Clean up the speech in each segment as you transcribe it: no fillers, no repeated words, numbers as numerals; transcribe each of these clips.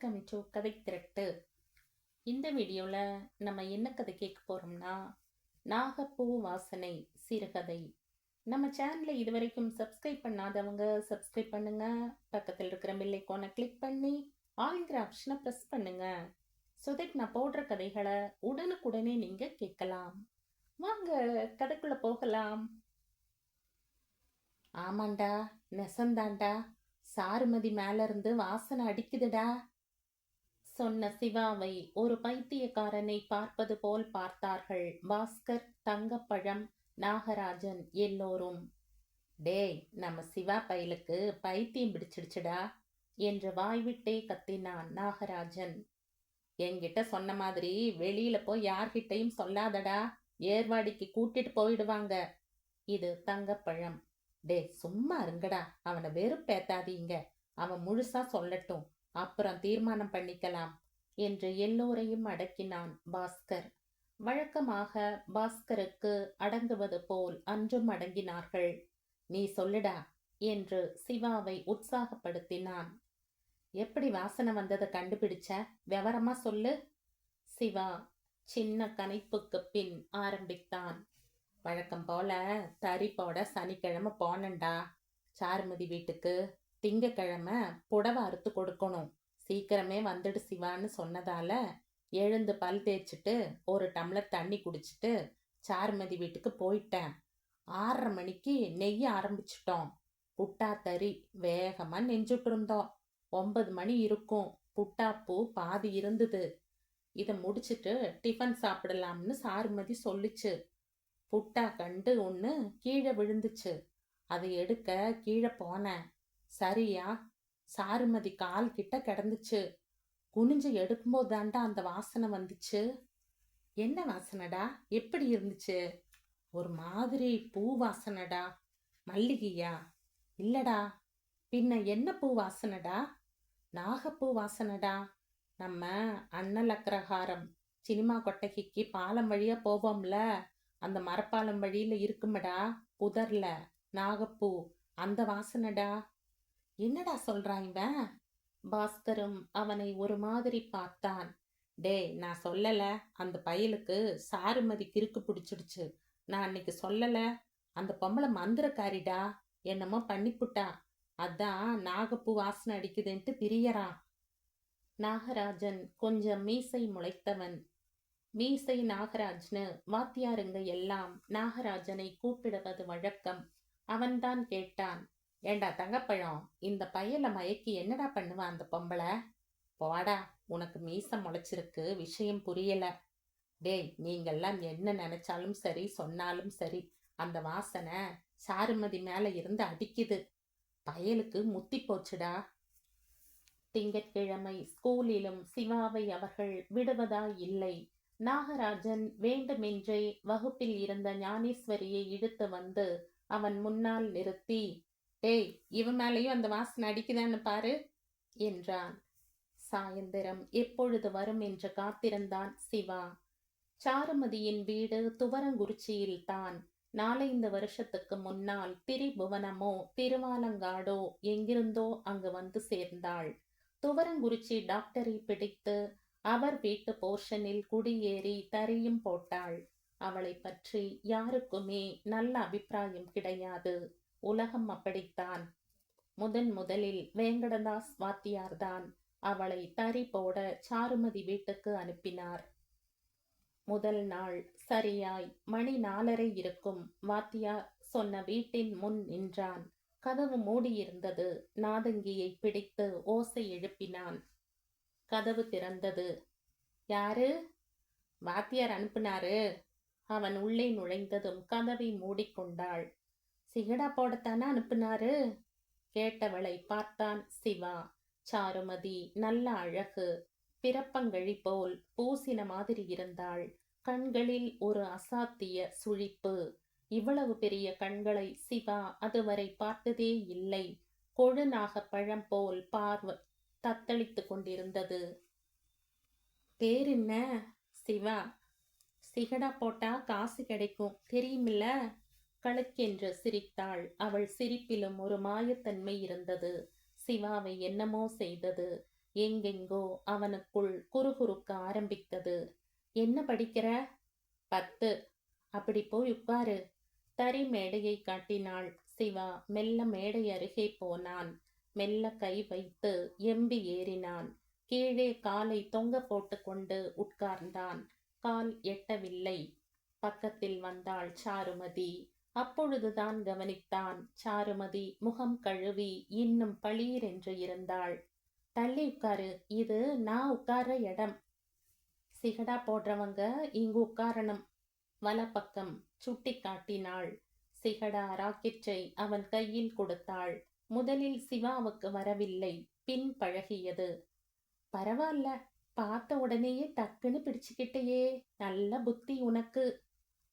Welcome to கதை திரட்டு. இந்த வீடியோவில் நம்ம என்ன கதை கேட்க போகிறோம்னா, நாகப்பூ வாசனை சிறுகதை. நம்ம சேனலை இதுவரைக்கும் சப்ஸ்கிரைப் பண்ணாதவங்க சப்ஸ்கிரைப் பண்ணுங்க. பக்கத்தில் இருக்கிற பெல் ஐகானை கிளிக் பண்ணி ஆல்ங்கிற ஆப்ஷனை ப்ரெஸ் பண்ணுங்க. ஸோ தட் நான் போடுற கதைகளை உடனுக்குடனே நீங்கள் கேட்கலாம். வாங்க கதைக்குள்ளே போகலாம். ஆமாண்டா, நெசந்தாண்டா, சாருமதி மேல இருந்து வாசனை அடிக்குதுடா சொன்ன சிவாவை ஒரு பைத்தியக்காரனை பார்ப்பது போல் பார்த்தார்கள் பாஸ்கர், தங்கப்பழம், நாகராஜன் எல்லோரும். டேய், நம்ம சிவா பயலுக்கு பைத்தியம் பிடிச்சிடுச்சுடா என்று வாய்விட்டே கத்தினான் நாகராஜன். என்கிட்ட சொன்ன மாதிரி வெளியில போய் யார்கிட்டையும் சொல்லாதடா, ஏர்வாடிக்கு கூட்டிட்டு போயிடுவாங்க. இது தங்கப்பழம். டே, சும்மா இருங்கடா, அவனை வெறுப்பேத்தாதீங்க, அவன் முழுசா சொல்லட்டும், அப்புறம் தீர்மானம் பண்ணிக்கலாம் என்று எல்லோரையும் அடக்கினான் பாஸ்கர். வழக்கமாக பாஸ்கருக்கு அடங்குவது போல் அன்றும் அடங்கினார்கள். நீ சொல்லுடா என்று சிவாவை உற்சாகப்படுத்தினான். எப்படி வாசனை வந்ததை கண்டுபிடிச்ச, விவரமா சொல்லு. சிவா சின்ன கனைப்புக்கு பின் ஆரம்பித்தான். வழக்கம் போல தறி போட சனிக்கிழமை போனண்டா சாருமதி வீட்டுக்கு. திங்கக்கிழமை புடவை அறுத்து கொடுக்கணும், சீக்கிரமே வந்துடு சிவான்னு சொன்னதால எழுந்து பல் தேய்ச்சிட்டு ஒரு டம்ளர் தண்ணி குடிச்சிட்டு சாருமதி வீட்டுக்கு போயிட்டேன். 6:30 மணிக்கு நெய்ய ஆரம்பிச்சிட்டோம். புட்டா தறி வேகமா நெஞ்சுட்டு இருந்தோம். 9 மணி இருக்கும், புட்டாப்பூ பாதி இருந்தது. இதை முடிச்சிட்டு டிஃபன் சாப்பிடலாம்னு சாருமதி சொல்லிச்சு. புட்டா கண்டு ஒன்று கீழே விழுந்துச்சு. அதை எடுக்க கீழே போனேன். சரியா சாருமதி கால் கிட்ட கிடந்துச்சு. குனிஞ்சு எடுக்கும்போது தாண்டா அந்த வாசனை வந்துச்சு. என்ன வாசனைடா, எப்படி இருந்துச்சு? ஒரு மாதிரி பூ வாசனைடா. மல்லிகையா? இல்லடா. பின்ன என்ன பூ வாசனைடா? நாகப்பூ வாசனைடா. நம்ம அண்ணலக்கிரகாரம் சினிமா கொட்டகைக்கு பாலம் வழியா போவோம்ல, அந்த மரப்பாலம் வழியில இருக்குமடா, புதர்ல நாகப்பூ, அந்த வாசனைடா. என்னடா சொல்றான் இவன்? பாஸ்கரும் அவனை ஒரு மாதிரி பார்த்தான். டே, நான் சொல்லல, அந்த பயலுக்கு சாருமதி கிறுக்கு பிடிச்சிடுச்சு. நான் அன்னைக்கு சொல்லல, அந்த பொம்பளை மந்திரக்காரிடா, என்னமோ பண்ணிப்புட்டா, அதான் நாகப்பூ வாசனை அடிக்குதுன்ட்டு திரியறான். நாகராஜன் கொஞ்சம் மீசை முளைத்தவன். மீசை நாகராஜ்னு வாத்தியாருங்க எல்லாம் நாகராஜனை கூப்பிடுவது வழக்கம். அவன்தான் கேட்டான். ஏண்டா தங்கப்பழம், இந்த பையல மயக்கி என்னடா பண்ணுவான் அந்த பொம்பளை? போடா, உனக்கு மீசை முளைச்சிருக்கு, விஷயம் புரியல. டேய், நீங்கெல்லாம் என்ன நினைச்சாலும் சரி, சொன்னாலும் சரி, அந்த வாசனை சாருமதி மேல இருந்து அடிக்குது. பயலுக்கு முத்தி போச்சுடா. திங்கட்கிழமை ஸ்கூலிலும் சிவாவை அவர்கள் விடுவதா இல்லை. நாகராஜன் வேண்டுமென்றே வகுப்பில் இருந்த ஞானேஸ்வரியை இழுத்து வந்து அவன் முன்னால் நிறுத்தி, டேய், இவன் மேலேயும் அந்த வாசனை அடிக்குதான்னு பாரு என்றான். சாயந்தரம் எப்பொழுது வரும் என்று காத்திருந்தான் சிவா. சாருமதியின் வீடு துவரங்குறிச்சியில் தான். 4-5 வருஷத்துக்கு முன்னால் திரிபுவனமோ திருவாலங்காடோ எங்கிருந்தோ அங்கு வந்து சேர்ந்தாள். துவரங்குறிச்சி டாக்டரை பிடித்து அவர் வீட்டு போர்ஷனில் குடியேறி தறியும் போட்டாள். அவளை பற்றி யாருக்குமே நல்ல அபிப்பிராயம் கிடையாது. உலகம் அப்படித்தான். முதலில் வேங்கடதாஸ் வாத்தியார்தான் அவளை தறி போட சாருமதி வீட்டுக்கு அனுப்பினார். முதல் நாள் சரியாய் மணி 4:30 இருக்கும். வாத்தியார் சொன்ன வீட்டின் முன் நின்றான். கதவு மூடியிருந்தது. நாதங்கியை பிடித்து ஓசை எழுப்பினான். கதவு திறந்தது. யாரு? வாத்தியார் அனுப்புனாரு. அவன் உள்ளே நுழைந்ததும் கதவை மூடிக்கொண்டாள். சிகடா போடத்தானே அனுப்புனாரு? கேட்டவளை பார்த்தான் சிவா. சாருமதி நல்ல அழகு, பிறப்பங்கழி போல் பூசின மாதிரி இருந்தாள். கண்களில் ஒரு அசாத்திய சுழிப்பு. இவ்வளவு பெரிய கண்களை சிவா அதுவரை பார்த்ததே இல்லை. கொழுநாகப்பழம் போல் பார்வை தத்தளித்து கொண்டிருந்தது. பேர் என்ன? சிவா. சிகடா போட்டா காசு கிடைக்கும், தெரியுமில்ல? கழுக்கென்று சிரித்தாள். அவள் சிரிப்பிலும் ஒரு மாயத்தன்மை இருந்தது. சிவாவை என்னமோ செய்தது. எங்கெங்கோ அவனுக்குள் குறுகுறுக்க ஆரம்பித்தது. என்ன படிக்கிற? 10. அப்படி போய் உட்காரு. தறி மேடையை காட்டினாள். சிவா மெல்ல மேடை அருகே போனான். மெல்ல கை வைத்து எம்பி ஏறினான். கீழே காலை தொங்க போட்டுக்கொண்டு உட்கார்ந்தான். கால் எட்டவில்லை. பக்கத்தில் வந்தாள் சாருமதி. அப்பொழுதுதான் கவனித்தான். சாருமதி முகம் கழுவி இன்னும் பளீரென்று இருந்தாள். தள்ளி உட்காரு, இது நான் உட்கார்ற இடம். சிகடா போடுறவங்க இங்கு உட்காரணும். வலப்பக்கம் சுட்டி காட்டினாள். சிகடா ராக்கெட்டை அவன் கையில் கொடுத்தாள். முதலில் சிவாவுக்கு வரவில்லை, பின் பழகியது. பரவாயில்ல, பார்த்த உடனேயே டக்குன்னு பிடிச்சுக்கிட்டேயே, நல்ல புத்தி உனக்கு.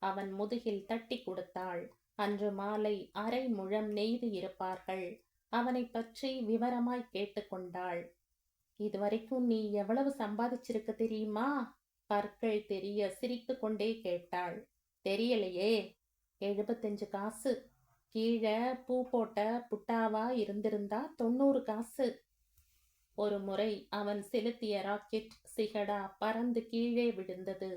அவன் முதுகில் தட்டி கொடுத்தாள். அன்று மாலை அரை முழம் நெய்து இருப்பார்கள். அவனை பற்றி விவரமாய் கேட்டுக்கொண்டாள். இதுவரைக்கும் நீ எவ்வளவு சம்பாதிச்சிருக்க தெரியுமா? பற்கள் தெரிய சிரித்து கொண்டே கேட்டாள். தெரியலையே. 75 காசு. கீழே பூ போட்ட புட்டாவா இருந்திருந்தா 90 காசு. ஒரு முறை அவன் செலுத்திய ராக்கெட் சிகடா பறந்து கீழே விழுந்தது.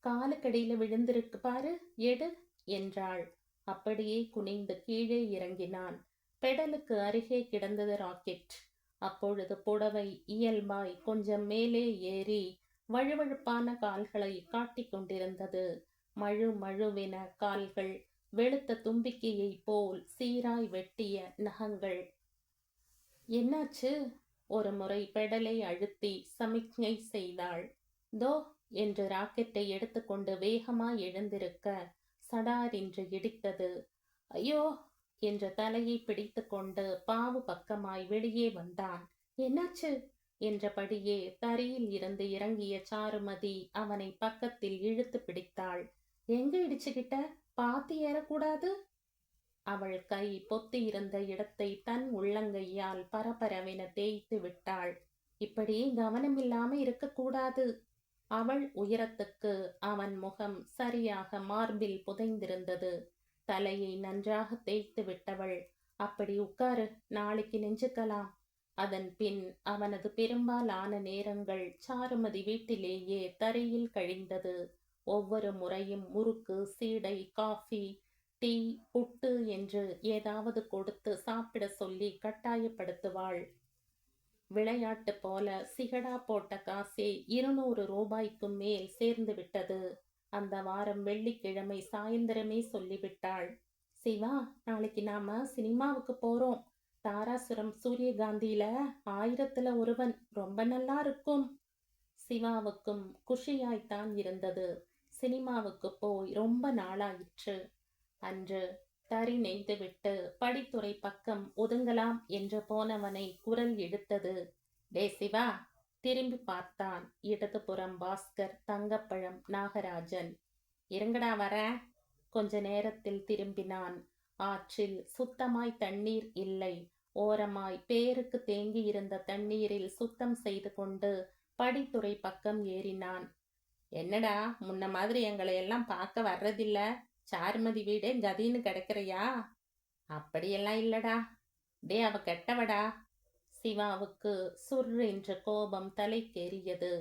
காலுக்கடியில விழுந்திருக்கு பாரு, எடு என்றாள். அப்படியே குனிந்து கீழே இறங்கினான். பெடலுக்கு அருகே கிடந்தது ராக்கெட். அப்பொழுது புடவை இயல்பாய் கொஞ்சம் மேலே ஏறி வழுவழுப்பான கால்களை காட்டிக் கொண்டிருந்தது. மழு மழுவென கால்கள், வெளுத்த தும்பிக்கையை போல் சீராய் வெட்டிய நகங்கள். என்னாச்சு? ஒரு முறை பெடலை அழுத்தி சமிக்ஞை செய்தாள். தோ என்று ராக்கெட்டை எடுத்துக்கொண்டு வேகமாய் எழுந்திருக்க சடார் என்று இடித்தது. ஐயோ என்ற தலையை பிடித்து கொண்டு பாவு பக்கமாய் வெளியே வந்தான். என்னாச்சு என்றபடியே தரையில் இருந்து இறங்கிய சாருமதி அவனை பக்கத்தில் இழுத்து பிடித்தாள். எங்க இடிச்சுக்கிட்ட? பாத்தி ஏறக்கூடாது. அவள் கை பொத்தி இருந்த இடத்தை தன் உள்ளங்கையால் பரபரவென தேய்த்து விட்டாள். இப்படி கவனமில்லாம இருக்கக்கூடாது. அவள் உயரத்துக்கு அவன் முகம் சரியாக மார்பில் புதைந்திருந்தது. தலையை நன்றாக தேய்த்து விட்டவள். அப்படி உட்காரு, நாளைக்கு நெஞ்சுக்கலாம். அதன் பின் அவனது பெரும்பாலான நேரங்கள் சாருமதி வீட்டிலேயே தரையில் கழிந்தது. ஒவ்வொரு முறையும் முறுக்கு, சீடை, காஃபி, டீ, புட்டு என்று ஏதாவது கொடுத்து சாப்பிட சொல்லி கட்டாயப்படுத்துவாள். விளையாட்டு போல சிகடா போட்ட காசே 200 ரூபாய்க்கு மேல் சேர்ந்து விட்டது. அந்த வாரம் வெள்ளிக்கிழமை சாயந்தரமே சொல்லிவிட்டாள். சிவா, நாளைக்கு நாம சினிமாவுக்கு போறோம். தாராசுரம் சூரியகாந்தியில 1000ல் ஒருவன், ரொம்ப நல்லா இருக்கும். சிவாவுக்கும் குஷியாய்த்தான் இருந்தது. சினிமாவுக்கு போய் ரொம்ப நாளாயிற்று. அன்று தறி நெய்துவிட்டு படித்துறை பக்கம் ஒதுங்கலாம் என்று போனவனை குரல் எடுத்தது. டே சிவா. திரும்பி பார்த்தான். இடதுபுறம் பாஸ்கர், தங்கப்பழம், நாகராஜன். இருங்கடா வர. கொஞ்ச நேரத்தில் திரும்பினான். ஆற்றில் சுத்தமாய் தண்ணீர் இல்லை. ஓரமாய் பேருக்கு தேங்கியிருந்த தண்ணீரில் சுத்தம் செய்து கொண்டு படித்துறை பக்கம் ஏறினான். என்னடா, முன்ன மாதிரி எங்களை எல்லாம் பார்க்க வர்றதில்ல? சாருமதி வீடே கதின்னு கிடக்கிறையா? அப்படியெல்லாம் இல்லடா. டே, அவ கெட்டவடா. சிவாவுக்கு சுர் என்ற கோபம் தலைக்கேறியது.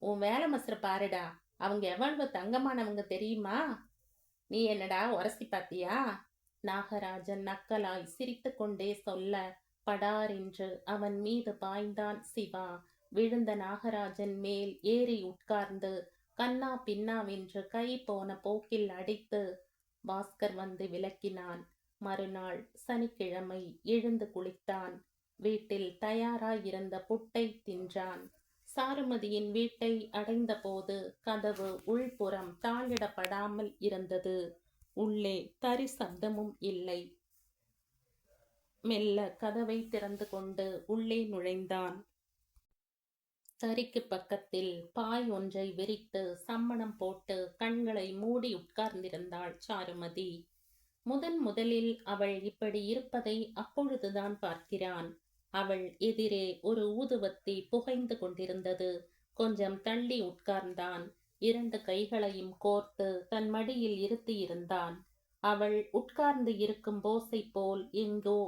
உன் வேலை மசுற பாருடா. அவங்க எவ்வளவு தங்கமானவங்க தெரியுமா? நீ என்னடா உரசி பாத்தியா? நாகராஜன் நக்கலாய் சிரித்து கொண்டே சொல்ல படார் என்று அவன் மீது பாய்ந்தான் சிவா. விழுந்த நாகராஜன் மேல் ஏறி உட்கார்ந்து கண்ணா பின்னாவென்று கை போன போக்கில் அடித்து பாஸ்கர் வந்து விளக்கினான். மறுநாள் சனிக்கிழமை எழுந்து குளித்தான். வீட்டில் தயாராயிருந்த புட்டை தின்றான். சாருமதியின் வீட்டை அடைந்தபோது கதவு உள்புறம் தாளிடப்படாமல் இருந்தது. உள்ளே தறி சப்தமும் இல்லை. மெல்ல கதவை திறந்து கொண்டு உள்ளே நுழைந்தான். தறிக்கு பக்கத்தில் பாய் ஒன்றை விரித்து சம்மணம் போட்டு கண்களை மூடி உட்கார்ந்திருந்தாள் சாருமதி. முதலில் அவள் இப்படி இருப்பதை அப்பொழுதுதான் பார்க்கிறான். அவள் எதிரே ஒரு ஊதுவத்தி புகைந்து கொண்டிருந்தது. கொஞ்சம் தள்ளி உட்கார்ந்தான். 2 கைகளையும் கோர்த்து தன் மடியில் இருத்தி இருந்தான். அவள் உட்கார்ந்து இருக்கும் போசை போல் எங்கோ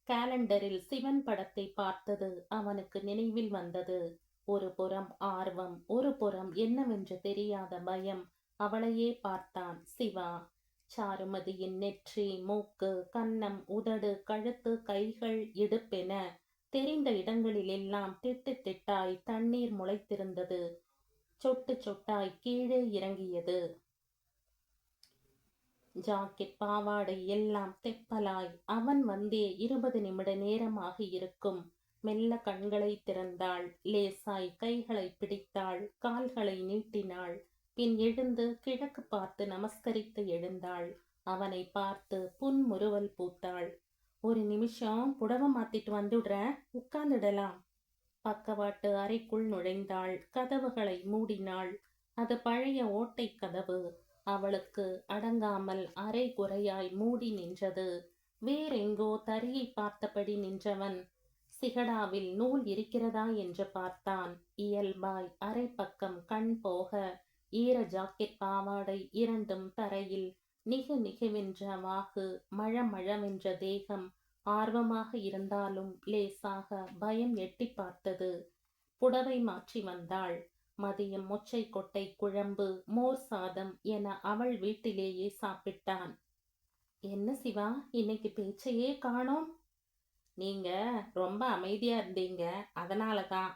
காலண்டரில் சிவன் படத்தை பார்த்தது அவனுக்கு நினைவில் வந்தது. ஒரு புறம் ஆர்வம், ஒரு புறம் என்னவென்று தெரியாத பயம். அவளையே பார்த்தான் சிவா. சாருமதியின் நெற்றி, மூக்கு, கன்னம், உதடு, கழுத்து, கைகள், இடுப்பென தெரிந்த இடங்களிலெல்லாம் திட்டு திட்டாய் தண்ணீர் முளைத்திருந்தது. சொட்டு சொட்டாய் கீழே இறங்கியது. ஜாக்கெட், பாவாடை எல்லாம் தெப்பலாய். அவன் வந்தே 20 நிமிட நேரமாக இருக்கும். மெல்ல கண்களை திறந்தாள். லேசாய் கைகளை பிடித்தாள். கால்களை நீட்டினாள். பின் எழுந்து கிழக்கு பார்த்து நமஸ்கரித்து எழுந்தாள். அவனை பார்த்து புன்முறுவல் பூத்தாள். ஒரு நிமிஷம் புடவை மாத்திட்டு வந்துடுறேன், உட்கார்ந்துடலாம். பக்கவாட்டு அறைக்குள் நுழைந்தாள். கதவுகளை மூடினாள். அது பழைய ஓட்டை கதவு. அவளுக்கு அடங்காமல் அரை குறையாய் மூடி நின்றது. வேறெங்கோ தரையை பார்த்தபடி நின்றவன் சிகடாவில் நூல் இருக்கிறதா என்று பார்த்தான். இயல்பாய் அரை பக்கம் கண் போக ஈர ஜாக்கெட், பாவாடை இரண்டும் தரையில். நிகு நிகுவென்ற வாகு, மழமழவென்ற தேகம். ஆர்வமாக இருந்தாலும் லேசாக பயம் எட்டி பார்த்தது. புடவை மாற்றி வந்தாள். மதியம் மொச்சை கொட்டை குழம்பு, மோர் சாதம் என அவள் வீட்டிலேயே சாப்பிட்டான். என்ன சிவா, இன்னைக்கு பேச்சையே காணோம்? நீங்க ரொம்ப அமைதியா இருந்தீங்க, அதனாலதான்.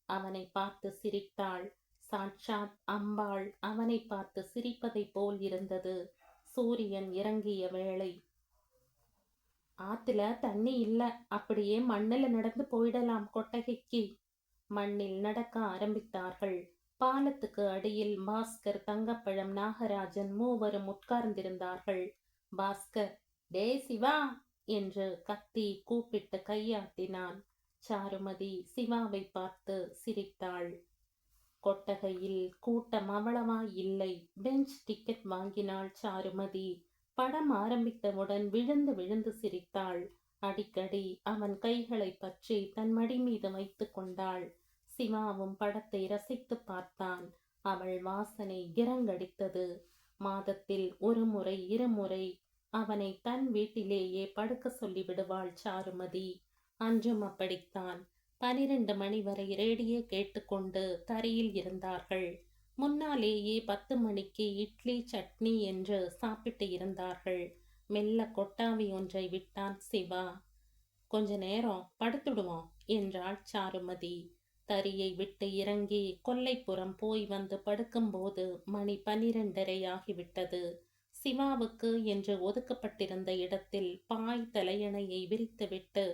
அவனை பார்த்து சிரித்தாள். சாட்சாத் அம்பாள் அவனை பார்த்து சிரிப்பதைப் போல் இருந்தது. சூரியன் இறங்கிய வேளை. ஆத்துல தண்ணி இல்ல, அப்படியே மண்ணில் நடந்து போயிடலாம் கொட்டகைக்கு. மண்ணில் நடக்க ஆரம்பித்தார்கள். பாலத்துக்கு அடியில் பாஸ்கர், தங்கப்பழம், நாகராஜன் மூவரும் உட்கார்ந்திருந்தார்கள். பாஸ்கர், டே சிவா என்று கத்தி கூப்பிட்டு கையாட்டினான். சாருமதி சிவாவை பார்த்து சிரித்தாள். கொட்டகையில் கூட்டம் அவ்வளவா இல்லை. பெஞ்ச் டிக்கெட் வாங்கினாள் சாருமதி. படம் ஆரம்பித்தவுடன் விழுந்து விழுந்து சிரித்தாள். அடிக்கடி அவன் கைகளை பற்றி தன் மடி மீது வைத்து கொண்டாள். சிவாவும் படத்தை ரசித்து பார்த்தான். அவள் வாசனை கிரங்கடித்தது. மாதத்தில் ஒரு முறை இருமுறை அவனை தன் வீட்டிலேயே படுக்க சொல்லி விடுவாள் சாருமதி. அன்றும் அப்படித்தான். 12 மணி வரை ரேடியோ கேட்டுக்கொண்டு தரையில் இருந்தார்கள். முன்னாலேயே 10 மணிக்கு இட்லி சட்னி என்று சாப்பிட்டு இருந்தார்கள். மெல்ல கொட்டாவி ஒன்றை விட்டான் சிவா. கொஞ்ச நேரம் படுத்துடுவோம் என்றாள் சாருமதி. தறியை விட்டு இறங்கி கொல்லைப்புறம் போய் வந்து படுக்கும்போது மணி 12:30 ஆகிவிட்டது. சிவாவுக்கு என்று ஒதுக்கப்பட்டிருந்த இடத்தில் பாய் தலையணையை விரித்துவிட்டு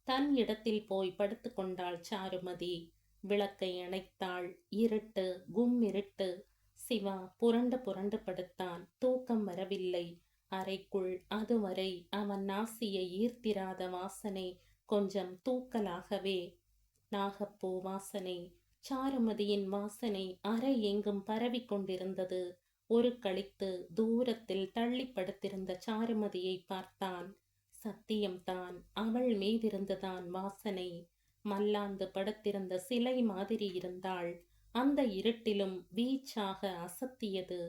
தன் இடத்தில் போய் படுத்து கொண்டாள் சாருமதி. விளக்கை அணைத்தாள். இருட்டு, கும்மிருட்டு. சிவா புரண்டு புரண்டு படுத்தான். தூக்கம் வரவில்லை. அறைக்குள் அதுவரை அவன் நாசியை ஈர்த்திராத வாசனை கொஞ்சம் தூக்கலாகவே. நாகப்பூ வாசனை. சாருமதியின் வாசனை அறை எங்கும் பரவி கொண்டிருந்தது. ஒரு கழித்து தூரத்தில் தள்ளி படுத்திருந்த சாருமதியை பார்த்தான். சத்தியம்தான், அவள் மீதிருந்துதான் வாசனை. மல்லாந்து படுத்திருந்த சிலை மாதிரி இருந்தாள். அந்த இருட்டிலும் வீச்சாக அசத்தியது.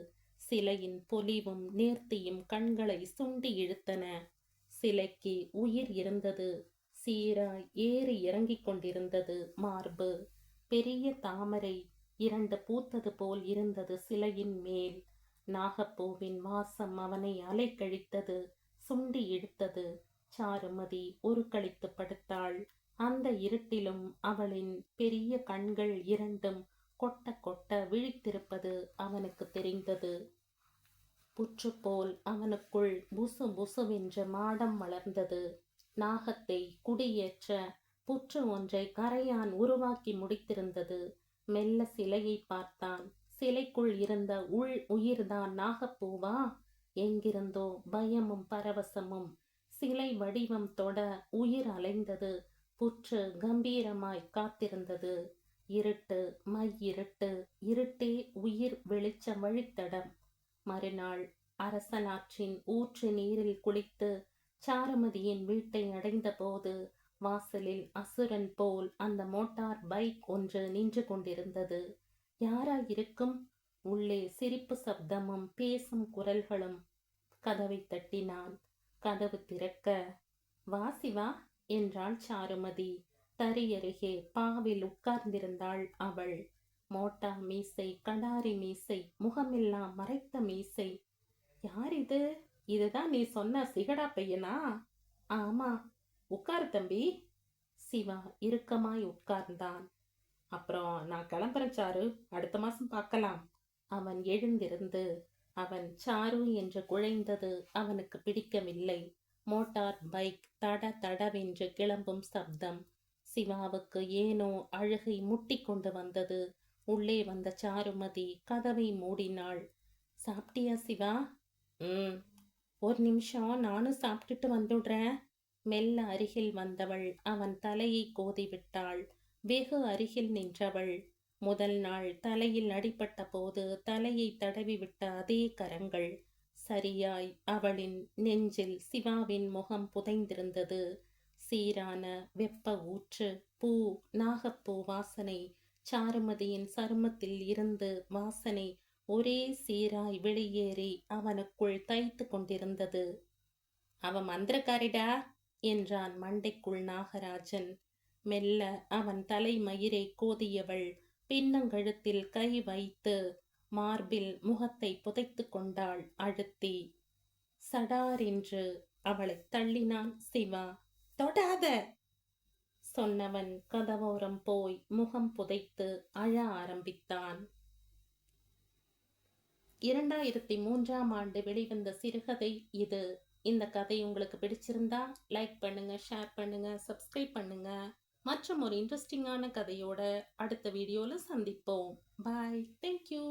சிலையின் பொலிவும் நேர்த்தியும் கண்களை சுண்டி இழுத்தன. சிலைக்கு உயிர் இருந்தது. சீராய் ஏறி இறங்கிக் கொண்டிருந்தது மார்பு. பெரிய தாமரை 2 பூத்தது போல் இருந்தது சிலையின் மேல். நாகப்பூவின் வாசம் அவனை அலைக்கழித்தது, சுண்டி இழுத்தது. சாருமதி ஒரு கழித்து படுத்தாள். அந்த இருட்டிலும் அவளின் பெரிய கண்கள் இரண்டும் கொட்ட கொட்ட விழித்திருப்பது அவனுக்கு தெரிந்தது. புற்றுப்போல் அவனுக்குள் புசு புசுவென்ற மாடம் வளர்ந்தது. நாகத்தை குடியேற்ற புற்று ஒன்றை கரையான் உருவாக்கி முடித்திருந்தது. மெல்ல சிலையை பார்த்தான். சிலைக்குள் இருந்த உள் உயிர்தான் நாகப்பூவா? எங்கிருந்தோ பயமும் பரவசமும். சிலை வடிவம் தொட உயிர் அலைந்தது. புற்று கம்பீரமாய் காத்திருந்தது. இருட்டு, மையிருட்டு. இருட்டே உயிர் வெளிச்ச வழித்தடம். மறுநாள் அரசனாற்றின் ஊற்று நீரில் குளித்து சாருமதியின் வீட்டை அடைந்த போது வாசலில் அசுரன் போல் அந்த மோட்டார் பைக் ஒன்று நின்று கொண்டிருந்தது. யாராயிருக்கும்? உள்ளே சிரிப்பு சப்தமும் பேசும் குரல்களும். கதவை தட்டினான். கதவு திறக்க, வா சிவா என்றாள் சாருமதி. தரையருகே பாவில் உட்கார்ந்திருந்தாள் அவள். மோட்டா மீசை, கடாரி மீசை, முகமெல்லாம் மறைத்த மீசை. யார் இது? இதுதான் நீ சொன்ன சிகடா பையனா? ஆமா. உட்காரு தம்பி. சிவா இறுக்கமாய் உட்கார்ந்தான். அப்புறம் நான் கிளம்புறேன் சாரு, அடுத்த மாசம் பார்க்கலாம். அவன் எழுந்திருந்து அவன் சாரு என்று குழைந்தது அவனுக்கு பிடிக்கவில்லை. மோட்டார் பைக் தட தடவென்று கிளம்பும் சப்தம். சிவாவுக்கு ஏனோ அழுகை முட்டிக்கொண்டு வந்தது. உள்ளே வந்த சாருமதி கதவை மூடினாள். சாப்பிட்டியா சிவா? ஒரு நிமிஷம், நானும் சாப்பிட்டுட்டு வந்துடுறேன். மெல்ல அருகில் வந்தவள் அவன் தலையை கோதிவிட்டாள். வெகு அருகில் நின்றவள். முதல் நாள் தலையில் அடிபட்ட போது தலையை தடவிவிட்ட அதே கரங்கள். சரியாய் அவளின் நெஞ்சில் சிவாவின் முகம் புதைந்திருந்தது. சீரான வெப்ப ஊற்று, பூ, நாகப்பூ வாசனை. சாருமதியின் சருமத்தில் இருந்து வாசனை ஒரே சீராய் வெளியேறி அவனுக்குள் தைத்து கொண்டிருந்தது. அவன் மந்திரக்காரிடா என்றான் மண்டைக்குள் நாகராஜன். மெல்ல அவன் தலைமயிரை கோதியவள் பின்னங்கழுத்தில் கை வைத்து மார்பில் முகத்தை புதைத்து கொண்டாள் அழுத்தி. சடார் என்று அவளை தள்ளினான் சிவா. தொடாத சொன்னவன் கதவோரம் போய் முகம் புதைத்து அழ ஆரம்பித்தான். 2003ஆம் ஆண்டு வெளிவந்த சிறுகதை இது. இந்த கதை உங்களுக்கு பிடிச்சிருந்தா லைக் பண்ணுங்க, ஷேர் பண்ணுங்க, சப்ஸ்கிரைப் பண்ணுங்க. மற்றும் ஒரு இன்ட்ரெஸ்டிங்கான கதையோட அடுத்த வீடியோல சந்திப்போம். பாய். தேங்க்யூ.